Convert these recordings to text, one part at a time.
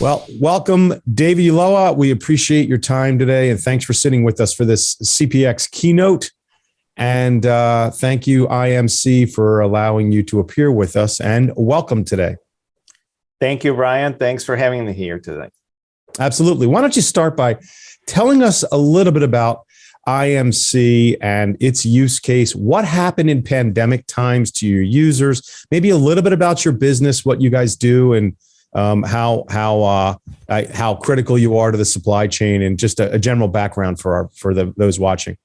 Well, welcome, David Ulloa. We appreciate your time today, and thanks for sitting with us for this CPX keynote. And thank you, IMC, for allowing you to appear with us, and welcome today. Thank you, Brian. Thanks for having me here today. Absolutely. Why don't you start by telling us a little bit about IMC and its use case? What happened in pandemic times to your users? Maybe a little bit about your business, what you guys do, and how critical you are to the supply chain, and just a general background for those watching.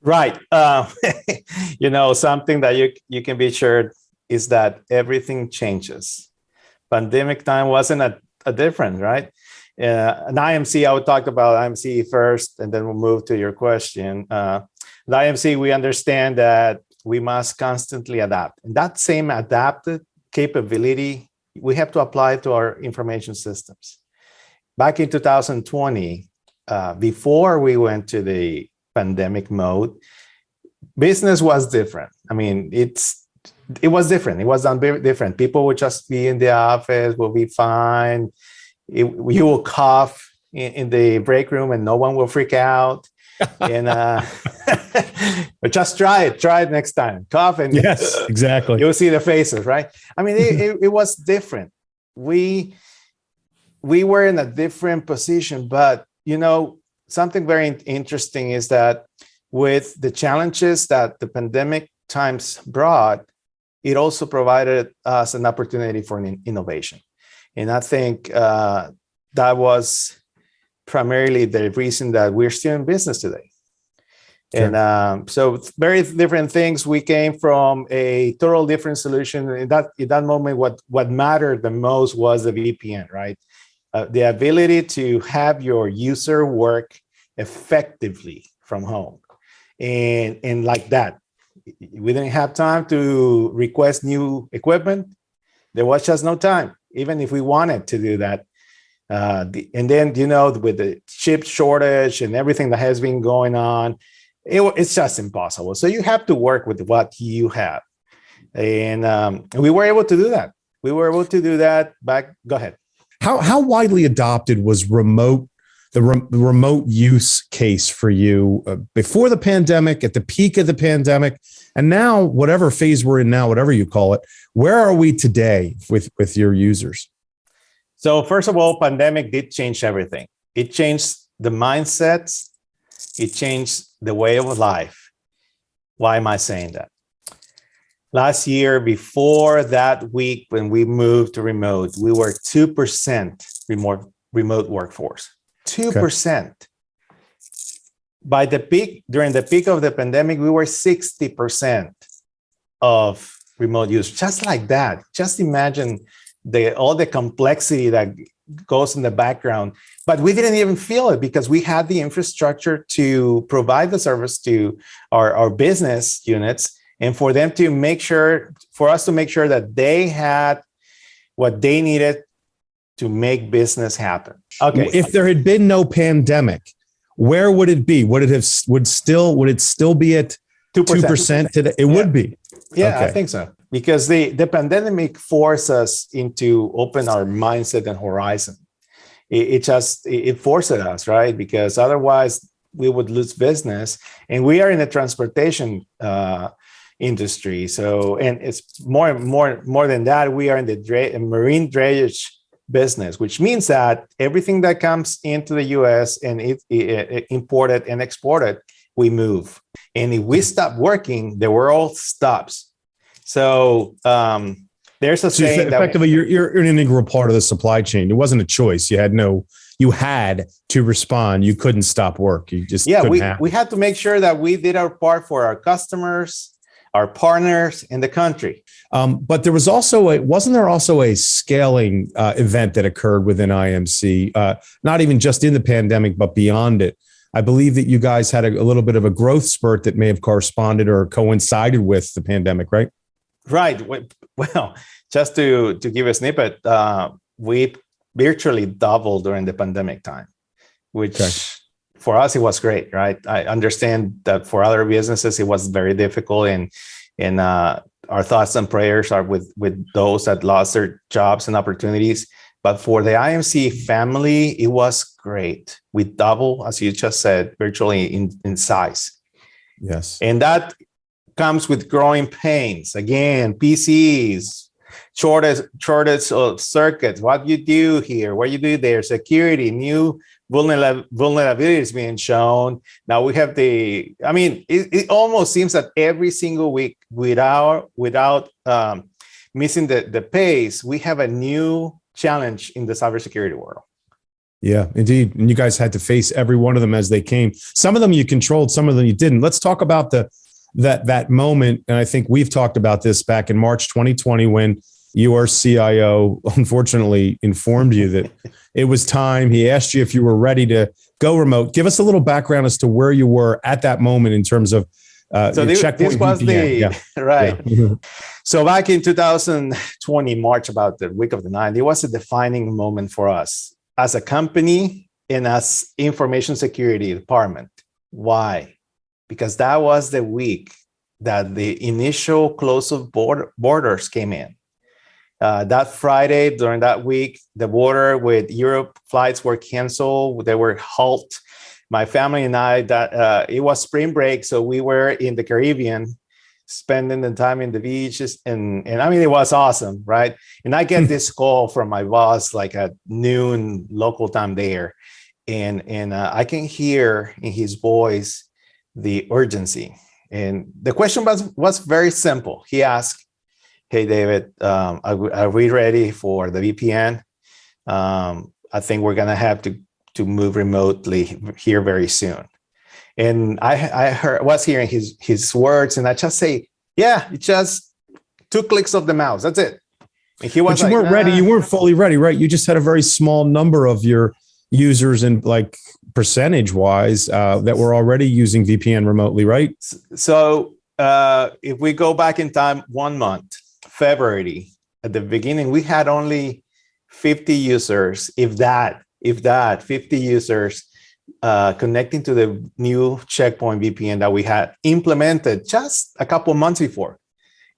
Right. Something that you can be sure is that everything changes. Pandemic time wasn't a different, right? An IMC, I would talk about IMC first, and then we'll move to your question. The IMC, we understand that we must constantly adapt. And that same adapted capability, we have to apply to our information systems. Back in 2020, before we went to the pandemic mode, business was different. I mean, it was different. It was done very different. People would just be in the office, will be fine. You will cough in the break room and no one will freak out. And but just try it next time. Cough and yes, exactly. You'll see the faces, right? I mean, it was different. We were in a different position, but something very interesting is that with the challenges that the pandemic times brought, it also provided us an opportunity for innovation. And I think that was primarily the reason that we're still in business today. Sure. And so very different things. We came from a total different solution. In that moment, what mattered the most was the VPN, right? The ability to have your user work effectively from home. And like that, we didn't have time to request new equipment. There was just no time, even if we wanted to do that. And then, with the chip shortage and everything that has been going on, it's just impossible. So you have to work with what you have. And we were able to do that. Go ahead. How widely adopted was the remote use case for you before the pandemic, at the peak of the pandemic, and now, whatever phase we're in now, whatever you call it, where are we today with your users? So first of all, pandemic did change everything. It changed the mindsets. It changed the way of life. Why am I saying that? Last year, before that week, when we moved to remote, we were 2% remote workforce. 2%. Okay. During the peak of the pandemic, we were 60% of remote use, just like that. Just imagine all the complexity that goes in the background, but we didn't even feel it because we had the infrastructure to provide the service to our business units, and for us to make sure that they had what they needed to make business happen. Okay. If there had been no pandemic, where would it be? Would it still be at 2% today? It would be. Yeah, okay. I think so. Because the pandemic forced us into open our mindset and horizon. It forced us, right? Because otherwise we would lose business. And we are in the transportation industry. So, and it's more than that, we are in the marine drayage business, which means that everything that comes into the US and it imported and exported, we move. And if we stop working, the world stops. So there's a saying effectively you're an integral part of the supply chain. It wasn't a choice. You had to respond. You couldn't stop work. You just we had to make sure that we did our part for our customers, our partners, and the country. But there was wasn't there also a scaling event that occurred within IMC, not even just in the pandemic, but beyond it? I believe that you guys had a little bit of a growth spurt that may have corresponded or coincided with the pandemic, right? Right. Well, just to give a snippet, we virtually doubled during the pandemic time, which for us, it was great, right? I understand that for other businesses, it was very difficult, and our thoughts and prayers are with those that lost their jobs and opportunities. But for the IMC family, it was great. We double, as you just said, virtually in size. Yes. And that comes with growing pains. Again, PCs, shortage of circuits. What you do here, what you do there, security, new vulnerabilities being shown. Now we have it almost seems that every single week, without missing the pace, we have a new challenge in the cybersecurity world. Yeah, indeed. And you guys had to face every one of them as they came. Some of them you controlled, some of them you didn't. Let's talk about that moment. And I think we've talked about this back in March 2020 when your CIO unfortunately informed you that it was time. He asked you if you were ready to go remote. Give us a little background as to where you were at that moment in terms of so this was VPN. Right. Yeah. So back in 2020, March, about the week of the 9th, it was a defining moment for us as a company and as information security department. Why? Because that was the week that the initial close of borders came in. That Friday, during that week, the border with Europe flights were canceled. They were halt. My family and I, it was spring break, so we were in the Caribbean, spending the time in the beaches, and I mean, it was awesome, right? And I get this call from my boss like at noon local time there, and I can hear in his voice the urgency. And the question was very simple. He asked, "Hey, David, are we ready for the VPN? I think we're gonna have to move remotely here very soon." And I was hearing his words, and I just say, "Yeah, it's just 2 clicks of the mouse. That's it." And he was but you weren't ready. You weren't fully ready, right? You just had a very small number of your users, and like percentage wise, that were already using VPN remotely, right? So if we go back in time 1 month, February, at the beginning, we had only 50 users, if that 50 users connecting to the new Checkpoint VPN that we had implemented just a couple of months before.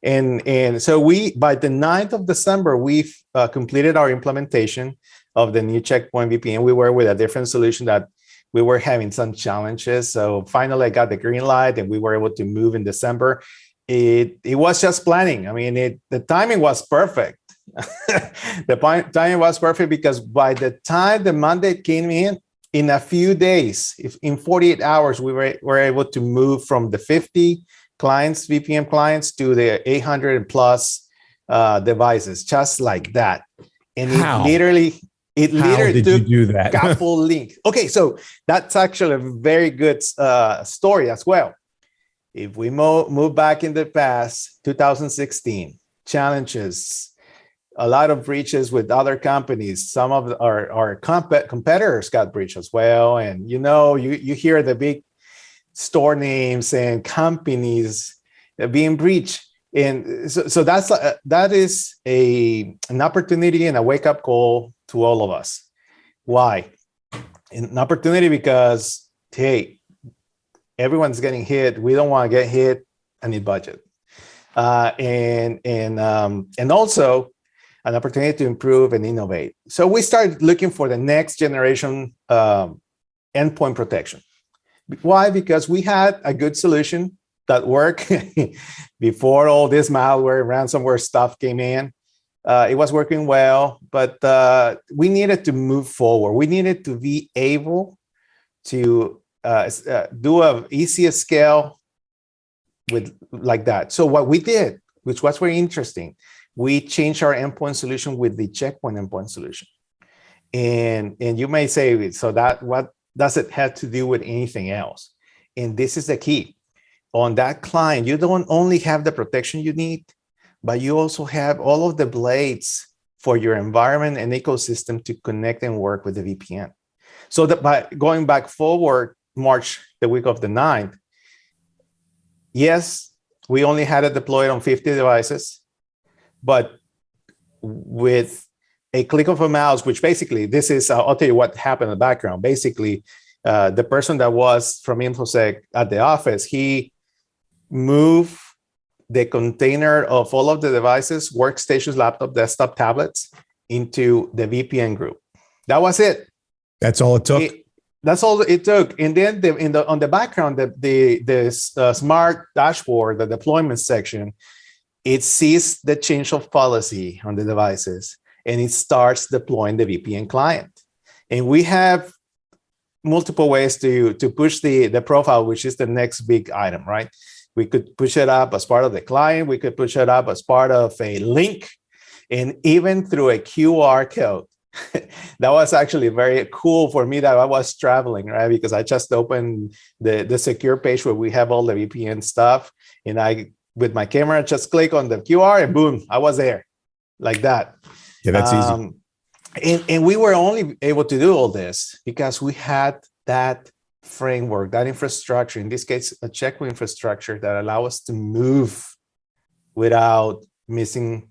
And so by the 9th of December, we've completed our implementation of the new Checkpoint VPN. We were with a different solution that we were having some challenges. So finally I got the green light and we were able to move in December. It was just planning. I mean, the timing was perfect. The timing was perfect because by the time the mandate came in a few days, in 48 hours, we were able to move from the 50 clients, VPN clients, to the 800 plus devices, just like that. And How? It literally did took you do that? couple links. Okay, so that's actually a very good story as well. If we move back in the past, 2016, challenges, a lot of breaches with other companies. Some of our competitors got breached as well. And you hear the big store names and companies being breached. And so that is an opportunity and a wake-up call to all of us. Why? An opportunity because, hey, everyone's getting hit. We don't want to get hit. I need budget. And also an opportunity to improve and innovate. So we started looking for the next generation endpoint protection. Why? Because we had a good solution that worked before all this malware, ransomware stuff came in. It was working well, but we needed to move forward. We needed to be able to do an easier scale with like that. So what we did, which was very interesting, we changed our endpoint solution with the Checkpoint endpoint solution. And you may say, so that what does it have to do with anything else? And this is the key. On that client, you don't only have the protection you need, but you also have all of the blades for your environment and ecosystem to connect and work with the VPN. So that by going back forward, March, the week of the 9th, yes, we only had it deployed on 50 devices, but with a click of a mouse, which basically this is, I'll tell you what happened in the background. Basically, the person that was from InfoSec at the office, he moved the container of all of the devices, workstations, laptop, desktop, tablets, into the VPN group. That was it. That's all it took. That's all it took. And then on the background, the smart dashboard, the deployment section, it sees the change of policy on the devices and it starts deploying the VPN client. And we have multiple ways to push the profile, which is the next big item, right? We could push it up as part of the client. We could push it up as part of a link and even through a QR code. That was actually very cool for me that I was traveling, right? Because I just opened the secure page where we have all the VPN stuff. And I, with my camera, just click on the QR and boom, I was there like that. Yeah, that's easy. And we were only able to do all this because we had that framework, that infrastructure, in this case, a checkpoint infrastructure that allow us to move without missing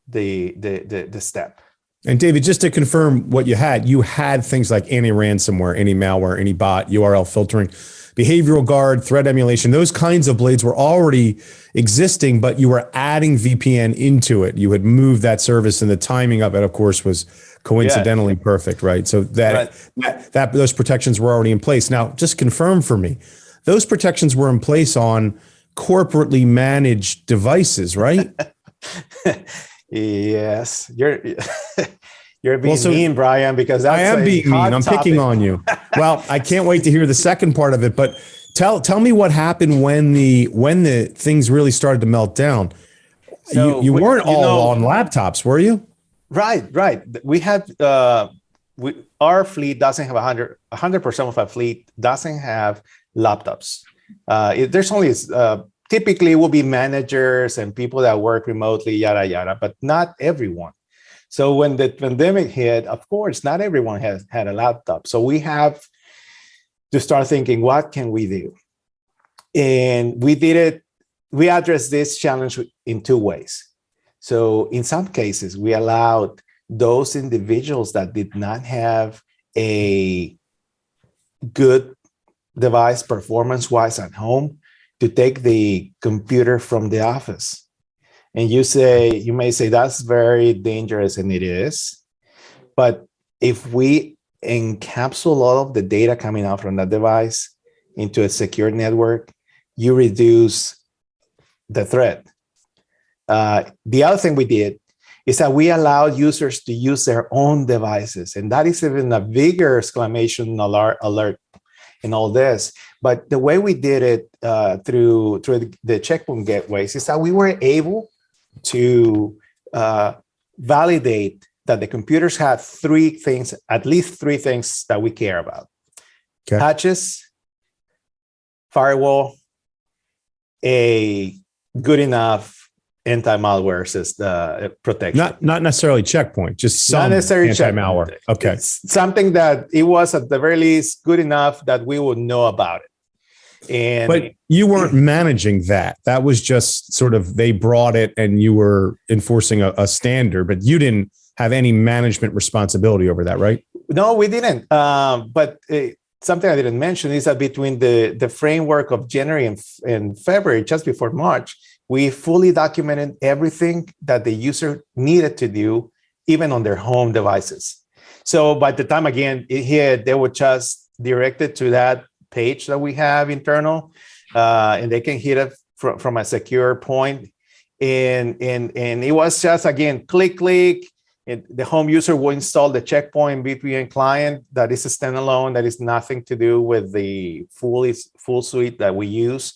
the step. And David, just to confirm what you had things like anti-ransomware, anti-malware, anti-bot, URL filtering, behavioral guard, threat emulation. Those kinds of blades were already existing, but you were adding VPN into it. You had moved that service, and the timing of it, of course, was coincidentally perfect, right? So that those protections were already in place. Now, just confirm for me, those protections were in place on corporately managed devices, right? Yes, you're being mean, Brian, because that's I am being mean. I'm picking on you. Well, I can't wait to hear the second part of it. But tell me what happened when the things really started to melt down. So you weren't all on laptops, were you? Right. We had our fleet doesn't have 100% of our fleet doesn't have laptops. There's only typically it will be managers and people that work remotely, yada, yada, but not everyone. So when the pandemic hit, of course, not everyone had a laptop. So we have to start thinking, what can we do? And we addressed this challenge in two ways. So in some cases, we allowed those individuals that did not have a good device performance-wise at home to take the computer from the office. And you may say that's very dangerous, and it is. But if we encapsulate all of the data coming out from that device into a secure network, you reduce the threat. The other thing we did is that we allowed users to use their own devices. And that is even a bigger exclamation alert in all this. But the way we did it through the checkpoint gateways is that we were able to validate that the computers had at least three things that we care about. Okay. Patches, firewall, a good enough anti-malware system protection. Not necessarily checkpoint, just some anti-malware. Okay. It's something that it was at the very least good enough that we would know about it. But you weren't managing that. That was just sort of, they brought it and you were enforcing a standard, but you didn't have any management responsibility over that, right? No, we didn't. But something I didn't mention is that between the framework of January and February, just before March, we fully documented everything that the user needed to do, even on their home devices. So by the time, again, it hit, they were just directed to that page that we have internal, and they can hit it from a secure point. And it was just, again, click, and the home user will install the Checkpoint VPN client that is a standalone, that is nothing to do with the full suite that we use.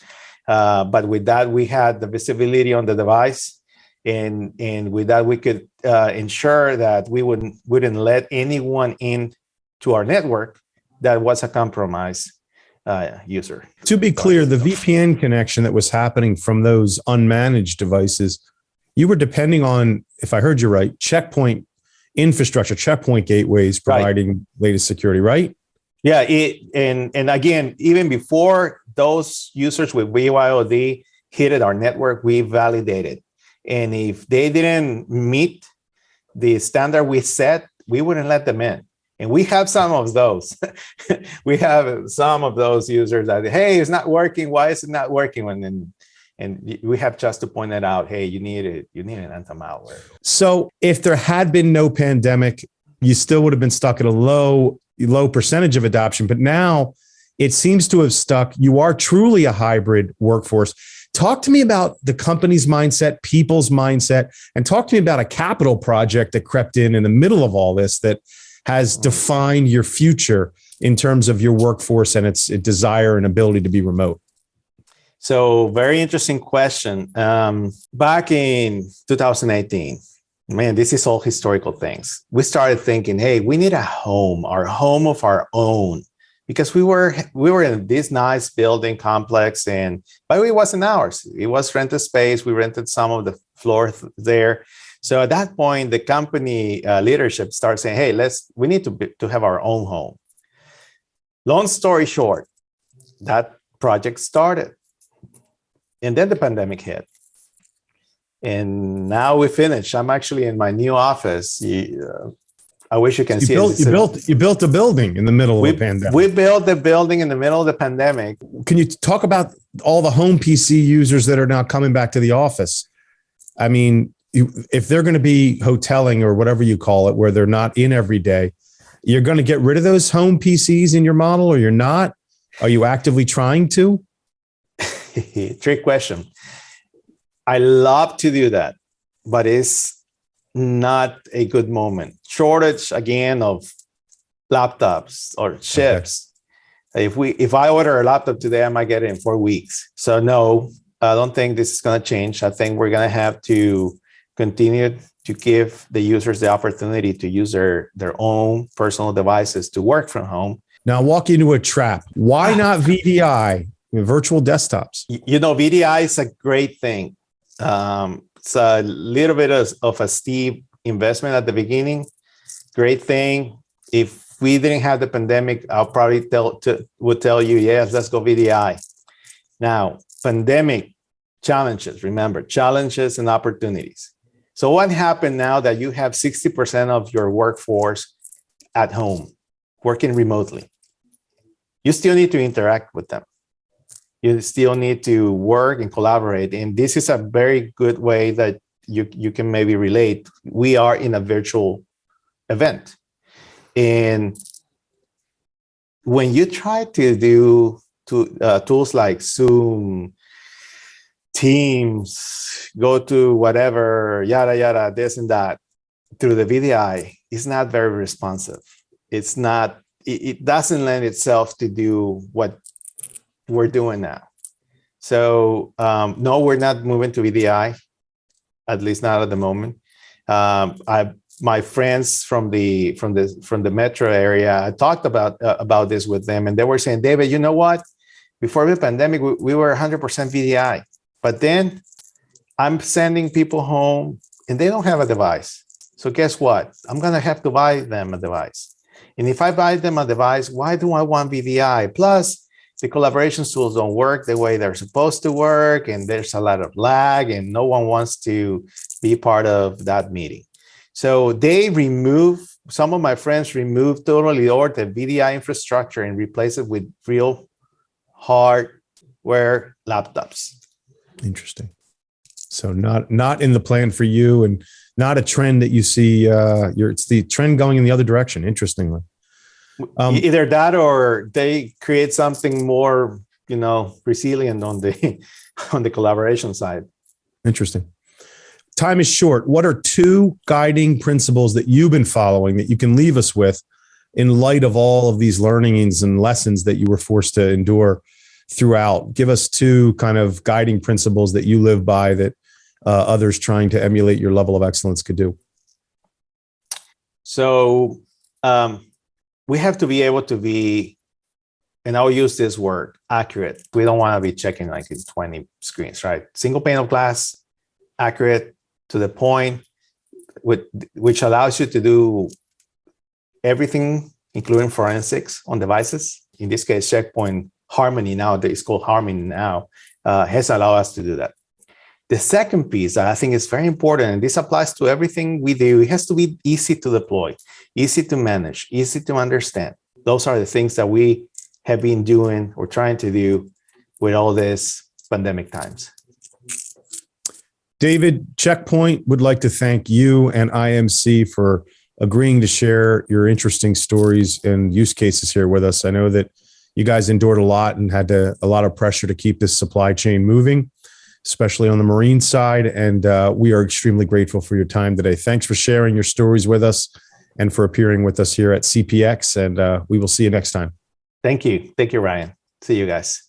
But with that, we had the visibility on the device, and with that, we could ensure that we wouldn't let anyone in to our network that was a compromised user. To be clear, the VPN connection that was happening from those unmanaged devices, you were depending on, if I heard you right, checkpoint infrastructure, checkpoint gateways providing latest security, right? Yeah, and again, even before those users with BYOD hit our network, we validated. And if they didn't meet the standard we set, we wouldn't let them in. And we have some of those. We have some of those users that, hey, it's not working. Why is it not working? And then And we have just to point it out. Hey, you need an anti-malware. So if there had been no pandemic, you still would have been stuck at a low percentage of adoption. But now it seems to have stuck. You are truly a hybrid workforce. Talk to me about the company's mindset, people's mindset, and talk to me about a capital project that crept in the middle of all this that has defined your future in terms of your workforce and its desire and ability to be remote. So very interesting question. Back in 2018, man, this is all historical things. We started thinking, hey, we need a home of our own, because we were in this nice building complex, but it wasn't ours. It was rented space. We rented some of the floor there. So at that point, the company leadership started saying, hey, we need to have our own home. Long story short, that project started. And then the pandemic hit. And now we finished. I'm actually in my new office. I wish you can see it. You built a building in the middle of the pandemic. We built the building in the middle of the pandemic. Can you talk about all the home PC users that are now coming back to the office? I mean, if they're going to be hoteling or whatever you call it, where they're not in every day, you're going to get rid of those home PCs in your model, or you're not? Are you actively trying to? Trick question. I love to do that, but it's not a good moment. Shortage again of laptops or chips. Okay. If I order a laptop today, I might get it in 4 weeks. So no, I don't think this is going to change. I think we're going to have to continue to give the users the opportunity to use their own personal devices to work from home. Now, walk into a trap. Why not VDI? Virtual desktops. VDI is a great thing. It's a little bit of a steep investment at the beginning. Great thing. If we didn't have the pandemic, I'll probably would tell you, yes, let's go VDI. Now, pandemic challenges, remember, challenges and opportunities. So what happened now that you have 60% of your workforce at home, working remotely? You still need to interact with them. You still need to work and collaborate. And this is a very good way that you can maybe relate. We are in a virtual event. And when you try to do tools like Zoom, Teams, go to whatever, yada, yada, this and that, through the VDI, it's not very responsive. It's not, it doesn't lend itself to do what we're doing now. So no, we're not moving to VDI, at least not at the moment. My friends from the metro area, I talked about this with them, and they were saying, David, you know what? Before the pandemic, we were 100% VDI, but then I'm sending people home and they don't have a device. So guess what? I'm gonna have to buy them a device. And if I buy them a device, why do I want VDI? Plus, the collaboration tools don't work the way they're supposed to work, and there's a lot of lag, and no one wants to be part of that meeting. So some of my friends removed totally or the VDI infrastructure and replaced it with real hardware laptops. Interesting. So not in the plan for you, and not a trend that you see. It's the trend going in the other direction. Interestingly. Either that or they create something more, resilient on the collaboration side. Interesting. Time is short. What are 2 guiding principles that you've been following that you can leave us with in light of all of these learnings and lessons that you were forced to endure throughout? Give us 2 kind of guiding principles that you live by that others trying to emulate your level of excellence could do. So, we have to be able to be, and I'll use this word, accurate. We don't want to be checking like 20 screens, right? Single pane of glass, accurate, to the point, which allows you to do everything, including forensics on devices. In this case, Checkpoint Harmony now, it's called Harmony now, has allowed us to do that. The second piece that I think is very important, and this applies to everything we do, it has to be easy to deploy, easy to manage, easy to understand. Those are the things that we have been doing or trying to do with all this pandemic times. David, Checkpoint would like to thank you and IMC for agreeing to share your interesting stories and use cases here with us. I know that you guys endured a lot and had a lot of pressure to keep this supply chain moving, especially on the marine side. And we are extremely grateful for your time today. Thanks for sharing your stories with us and for appearing with us here at CPX. And we will see you next time. Thank you. Thank you, Ryan. See you guys.